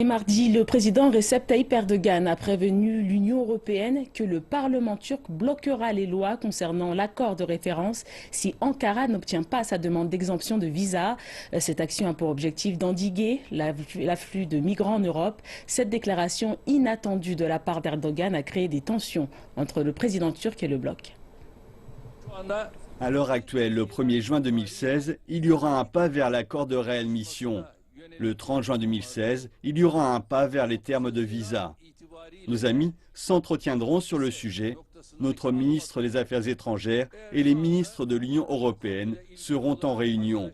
Et mardi, le président Recep Tayyip Erdogan a prévenu l'Union européenne que le Parlement turc bloquera les lois concernant l'accord de référence si Ankara n'obtient pas sa demande d'exemption de visa. Cette action a pour objectif d'endiguer l'afflux de migrants en Europe. Cette déclaration inattendue de la part d'Erdogan a créé des tensions entre le président turc et le bloc. À l'heure actuelle, le 1er juin 2016, il y aura un pas vers l'accord de réadmission. Le 30 juin 2016, il y aura un pas vers les termes de visa. Nos amis s'entretiendront sur le sujet. Notre ministre des Affaires étrangères et les ministres de l'Union européenne seront en réunion.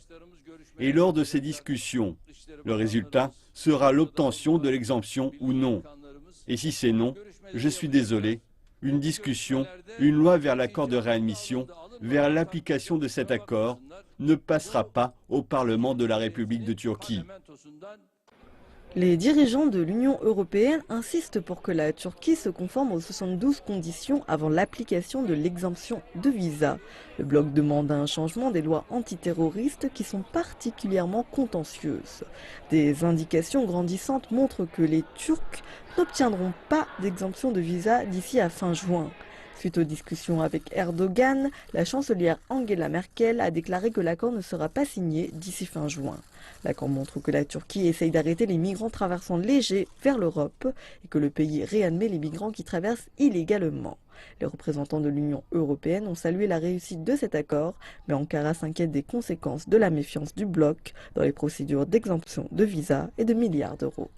Et lors de ces discussions, le résultat sera l'obtention de l'exemption ou non. Et si c'est non, je suis désolé, une discussion, une loi vers l'accord de réadmission, vers l'application de cet accord, ne passera pas au Parlement de la République de Turquie. Les dirigeants de l'Union européenne insistent pour que la Turquie se conforme aux 72 conditions avant l'application de l'exemption de visa. Le bloc demande un changement des lois antiterroristes qui sont particulièrement contentieuses. Des indications grandissantes montrent que les Turcs n'obtiendront pas d'exemption de visa d'ici à fin juin. Suite aux discussions avec Erdogan, la chancelière Angela Merkel a déclaré que l'accord ne sera pas signé d'ici fin juin. L'accord montre que la Turquie essaye d'arrêter les migrants traversant l'Égée vers l'Europe et que le pays réadmet les migrants qui traversent illégalement. Les représentants de l'Union européenne ont salué la réussite de cet accord, mais Ankara s'inquiète des conséquences de la méfiance du bloc dans les procédures d'exemption de visa et de milliards d'euros.